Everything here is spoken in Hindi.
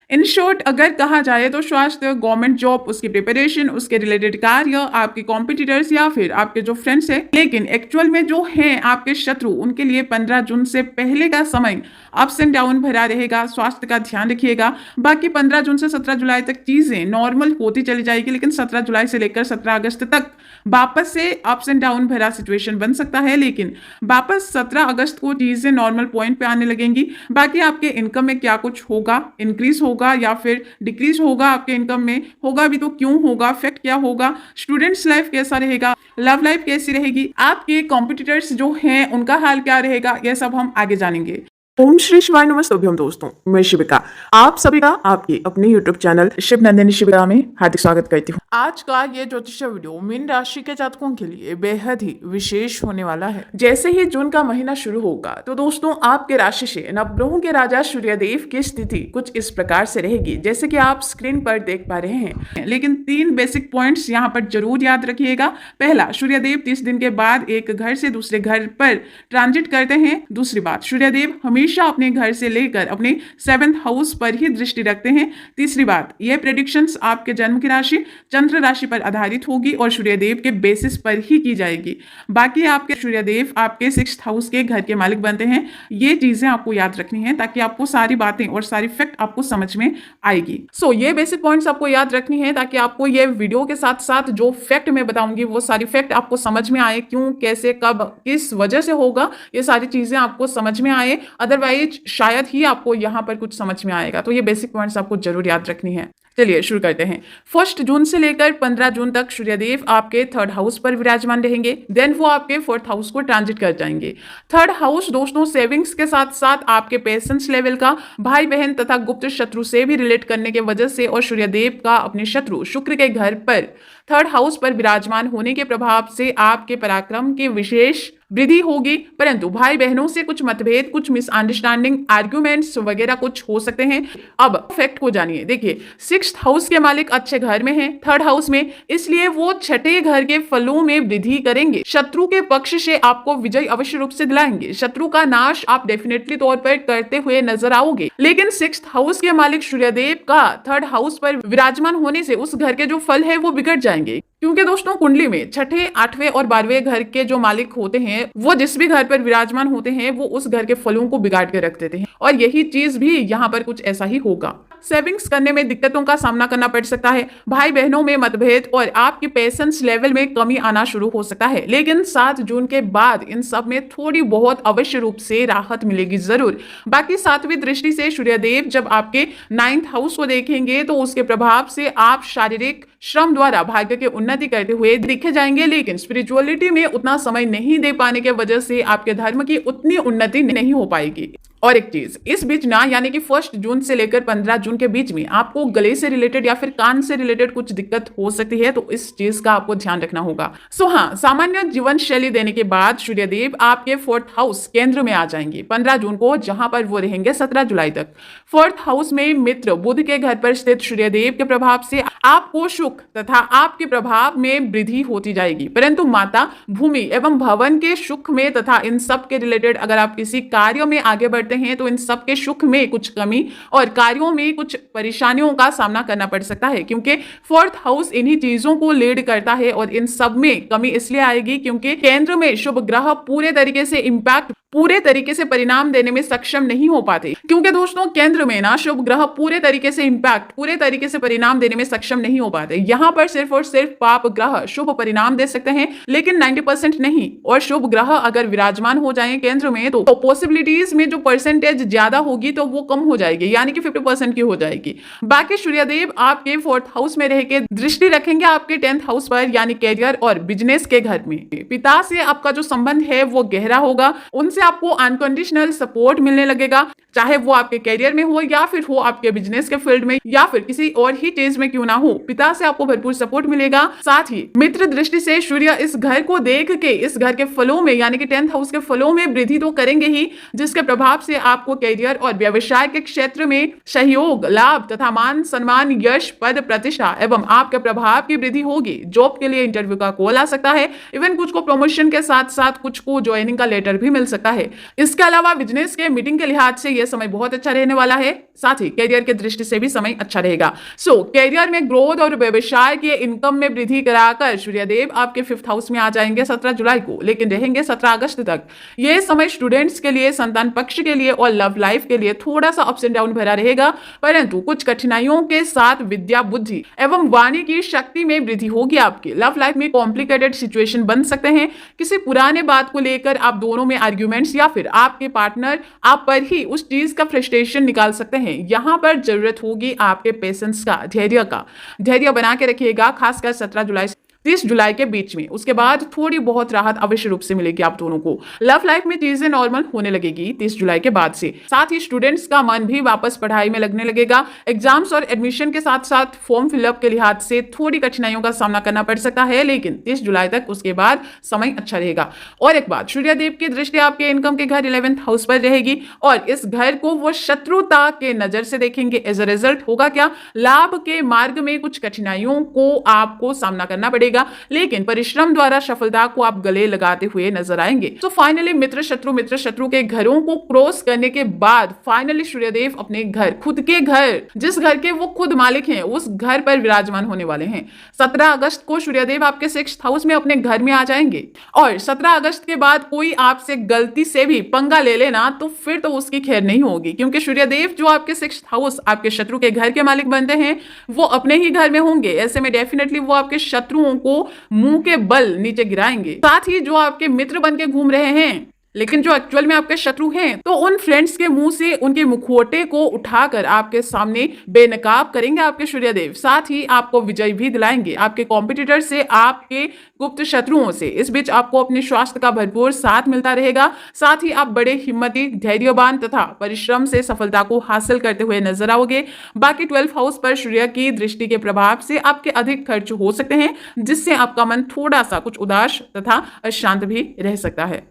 इन शॉर्ट अगर कहा जाए तो स्वास्थ्य, गवर्नमेंट जॉब, उसकी प्रिपरेशन, उसके रिलेटेड कार्य, आपके कॉम्पिटिटर्स या फिर आपके जो फ्रेंड्स हैं। लेकिन एक्चुअल में जो हैं आपके शत्रु, उनके लिए 15 जून से पहले का समय अप्स एंड डाउन भरा रहेगा। स्वास्थ्य का ध्यान रखिएगा। बाकी 15 जून से 17 जुलाई तक चीजें नॉर्मल होती चली जाएगी, लेकिन 17 जुलाई से लेकर 17 अगस्त तक वापस से अप्स एंड डाउन भरा सिचुएशन बन सकता है। लेकिन वापस 17 अगस्त को चीजें नॉर्मल पॉइंट पे आने लगेंगी। बाकी आपके इनकम में क्या कुछ होगा, इंक्रीज होगा या फिर डिक्रीज होगा, आपके इनकम में होगा भी तो क्यों होगा, इफेक्ट क्या होगा, स्टूडेंट्स लाइफ कैसा रहेगा, लव लाइफ कैसी रहेगी, आपके कॉम्पिटिटर्स जो हैं उनका हाल क्या रहेगा, यह सब हम आगे जानेंगे। ओम श्री शिवाय नमस्ते अभ्यम दोस्तों, मैं शिविका आप सभी का आपके अपने YouTube चैनल शिव नंदिनी शिविका में हार्दिक स्वागत करती हूँ। आज का ये ज्योतिष वीडियो मीन राशि के जातकों के लिए बेहद ही विशेष होने वाला है। जैसे ही जून का महीना शुरू होगा तो दोस्तों आपके राशि से नवग्रहों के राजा सूर्यदेव की स्थिति कुछ इस प्रकार से रहेगी जैसे कि आप स्क्रीन पर देख पा रहे हैं। लेकिन 3 बेसिक पॉइंट्स यहाँ पर जरूर याद रखिएगा। पहला, सूर्यदेव 30 दिन के बाद एक घर से दूसरे घर पर ट्रांजिट करते हैं। दूसरी बात, सूर्यदेव हमेशा अपने घर से लेकर अपने 7th हाउस पर ही दृष्टि रखते हैं। तीसरी बात, यह प्रेडिक्शंस आपके जन्म की राशि चंद्र राशि पर आधारित होगी और सूर्यदेव के बेसिस पर ही की जाएगी। बाकी आपके सूर्यदेव आपके 6th हाउस के घर के मालिक बनते हैं। ये चीजें आपको याद रखनी है ताकि आपको सारी बातें और सारी फैक्ट आपको समझ में आएगी। ये बेसिक पॉइंट्स आपको याद रखनी है ताकि आपको ये वीडियो के साथ साथ जो फैक्ट मैं बताऊंगी वो सारी फैक्ट आपको समझ में आए, क्यों, कैसे, कब, किस वजह से होगा, ये सारी चीजें आपको समझ में आए। अदरवाइज शायद ही आपको यहाँ पर कुछ समझ में आएगा। तो ये बेसिक पॉइंट्स आपको जरूर याद रखनी है। चलिए शुरू करते हैं। 1 जून से लेकर 15 जून तक सूर्यदेव आपके 3rd हाउस पर विराजमान रहेंगे। देन वो आपके 4th हाउस को ट्रांजिट कर जाएंगे। 3rd हाउस दोस्तों सेविंग्स के साथ साथ आपके पेशेंस लेवल का, भाई बहन तथा गुप्त शत्रु से भी रिलेट करने के वजह से और सूर्यदेव का अपने शत्रु शुक्र के घर पर 3rd हाउस पर विराजमान होने के प्रभाव से आपके पराक्रम की विशेष वृद्धि होगी। परंतु भाई बहनों से कुछ मतभेद, कुछ मिसअंडरस्टैंडिंग, आर्ग्यूमेंट्स वगैरह कुछ हो सकते हैं। अब फैक्ट को जानिए। देखिए 6th हाउस के मालिक अच्छे घर में हैं, 3rd हाउस में, इसलिए वो 6ठे घर के फलों में वृद्धि करेंगे। शत्रु के पक्ष से आपको विजय अवश्य रूप से दिलाएंगे। शत्रु का नाश आप डेफिनेटली तौर पर करते हुए नजर आओगे। लेकिन 6th हाउस के मालिक सूर्यदेव का 3rd हाउस पर विराजमान होने से उस घर के जो फल है वो बिगड़ जाएंगे। क्योंकि दोस्तों कुंडली में 6ठे, 8वें और 12वें घर के जो मालिक होते हैं वो जिस भी घर पर विराजमान होते हैं वो उस घर के फलों को बिगाड़ के रख देते हैं। और यही चीज भी यहाँ पर कुछ ऐसा ही होगा। सेविंग्स करने में दिक्कतों का सामना करना पड़ सकता है, भाई बहनों में मतभेद और आपके पेशेंस लेवल में कमी आना शुरू हो सकता है। लेकिन 7 जून के बाद इन सब में थोड़ी बहुत अवश्य रूप से राहत मिलेगी जरूर। बाकी 7वीं दृष्टि से सूर्यदेव जब आपके 9th हाउस को देखेंगे तो उसके प्रभाव से आप शारीरिक श्रम द्वारा भाग्य के उन्नति करते हुए दिखे जाएंगे। लेकिन स्पिरिचुअलिटी में उतना समय नहीं दे पाने के वजह से आपके धर्म की उतनी उन्नति नहीं हो पाएगी। और एक चीज, इस बीच ना यानी कि 1 जून से लेकर 15 जून के बीच में आपको गले से रिलेटेड या फिर कान से रिलेटेड कुछ दिक्कत हो सकती है, तो इस चीज का आपको ध्यान रखना होगा। हाँ, सामान्य जीवन शैली देने के बाद सूर्यदेव आपके 4th हाउस केंद्र में आ जाएंगे 15 जून को, जहां पर वो रहेंगे 17 जुलाई तक। 4th हाउस में मित्र बुध के घर पर स्थित सूर्यदेव के प्रभाव से आपको सुख तथा आपके प्रभाव में वृद्धि होती जाएगी। परंतु माता, भूमि एवं भवन के सुख में तथा इन सब के रिलेटेड अगर आप किसी कार्य में आगे बढ़ते हैं तो इन सब के सुख में कुछ कमी और कार्यों में कुछ परेशानियों का सामना करना पड़ सकता है, क्योंकि 4th हाउस इन्हीं चीजों को लीड करता है। और इन सब में कमी इसलिए आएगी क्योंकि केंद्र में शुभ ग्रह पूरे तरीके से इंपैक्ट, पूरे तरीके से परिणाम देने में सक्षम नहीं हो पाते। क्योंकि दोस्तों केंद्र में ना शुभ ग्रह पूरे तरीके से इंपैक्ट, पूरे तरीके से परिणाम देने में सक्षम नहीं हो पाते। यहाँ पर सिर्फ और सिर्फ पाप ग्रह शुभ परिणाम दे सकते हैं, लेकिन 90% नहीं। और शुभ ग्रह अगर विराजमान हो जाए केंद्र में तो पॉसिबिलिटीज में जो परसेंटेज ज्यादा होगी तो वो कम हो जाएगी, यानी कि 50% की हो जाएगी। बाकी सूर्यदेव आपके 4th हाउस में रह के दृष्टि रखेंगे आपके 10th हाउस पर, यानी कैरियर और बिजनेस के घर में। पिता से आपका जो संबंध है वो गहरा होगा, उनसे आपको अनकंडीशनल सपोर्ट मिलने लगेगा, चाहे वो आपके कैरियर में हो या फिर हो आपके बिजनेस के फील्ड में या फिर किसी और ही चीज में क्यों ना हो, पिता से आपको भरपूर सपोर्ट मिलेगा। साथ ही मित्र दृष्टि से सूर्य इस घर को देख के इस घर के फलों में यानी कि 10th हाउस के फलों में वृद्धि तो करेंगे ही, जिसके प्रभाव से आपको कैरियर और व्यवसाय के क्षेत्र में सहयोग, लाभ तथा मान सम्मान, यश, पद, प्रतिष्ठा एवं आपके प्रभाव की वृद्धि होगी। जॉब के लिए इंटरव्यू का कॉल आ सकता है, इवन कुछ को प्रमोशन के साथ साथ कुछ को ज्वाइनिंग का लेटर भी मिल सकता सकता है। इसके अलावा बिजनेस के मीटिंग के लिहाज से यह समय बहुत अच्छा रहने वाला है, साथ ही कैरियर की दृष्टि से भी समय अच्छा रहेगा। सो कैरियर में ग्रोथ और व्यवसाय के इनकम में वृद्धि कराकर सूर्यदेव आपके 5th हाउस में आ जाएंगे 17 जुलाई को, लेकिन रहेंगे 17 अगस्त तक। यह समय स्टूडेंट्स के लिए, संतान पक्ष के लिए और लव लाइफ के लिए थोड़ा सा अप्स एंड डाउन भरा रहेगा, परंतु कुछ कठिनाइयों के साथ विद्या, बुद्धि एवं वाणी की शक्ति में वृद्धि होगी। आपकी लव लाइफ में कॉम्प्लिकेटेड सिचुएशन बन सकते हैं, किसी पुराने बात को लेकर आप दोनों में आर्ग्यूमेंट्स या फिर आपके पार्टनर आप पर ही उस चीज का फ्रस्ट्रेशन निकाल सकते हैं। यहां पर जरूरत होगी आपके पेशेंस का, धैर्य का। धैर्य बना के रखिएगा, खासकर 17 जुलाई 30 जुलाई के बीच में। उसके बाद थोड़ी बहुत राहत अवश्य रूप से मिलेगी आप दोनों को। लव लाइफ में चीजें नॉर्मल होने लगेगी 30 जुलाई के बाद से। साथ ही स्टूडेंट्स का मन भी वापस पढ़ाई में लगने लगेगा। एग्जाम्स और एडमिशन के साथ साथ फॉर्म फिलअप के लिहाज से थोड़ी कठिनाइयों का सामना करना पड़ सकता है, लेकिन 30 जुलाई तक उसके बाद समय अच्छा रहेगा। और एक बात, सूर्यदेव की दृष्टि आपके इनकम के घर 11th हाउस पर रहेगी और इस घर को वो शत्रुता के नजर से देखेंगे। एज अ रिजल्ट होगा क्या, लाभ के मार्ग में कुछ कठिनाइयों को आपको सामना करना पड़ेगा, लेकिन परिश्रम द्वारा सफलता को आप गले लगाते हुए नजर आएंगे। तो फाइनली मित्र शत्रु के घरों को क्रॉस करने के बाद फाइनली सूर्यदेव अपने घर, खुद के घर, जिस घर के वो खुद मालिक हैं, उस घर पर विराजमान होने वाले हैं। 17 अगस्त को सूर्यदेव आपके 6th हाउस में अपने घर में आ जाएंगे और 17 अगस्त के बाद कोई आपसे गलती से भी पंगा ले लेना तो फिर तो उसकी खैर नहीं होगी, क्योंकि सूर्यदेव जो आपके 6th हाउस, आपके शत्रु के घर के मालिक बनते हैं, वो अपने ही घर में होंगे। ऐसे में डेफिनेटली वो आपके शत्रुओं को मुंह के बल नीचे गिराएंगे। साथ ही जो आपके मित्र बन के घूम रहे हैं लेकिन जो एक्चुअल में आपके शत्रु हैं, तो उन फ्रेंड्स के मुंह से उनके मुखौटे को उठाकर आपके सामने बेनकाब करेंगे आपके सूर्यदेव। साथ ही आपको विजय भी दिलाएंगे आपके कॉम्पिटिटर से, आपके गुप्त शत्रुओं से। इस बीच आपको अपने स्वास्थ्य का भरपूर साथ मिलता रहेगा। साथ ही आप बड़े हिम्मती, धैर्यवान तथा परिश्रम से सफलता को हासिल करते हुए नजर आओगे। बाकी 12th हाउस पर सूर्य की दृष्टि के प्रभाव से आपके अधिक खर्च हो सकते हैं, जिससे आपका मन थोड़ा सा कुछ उदास तथा अशांत भी रह सकता है।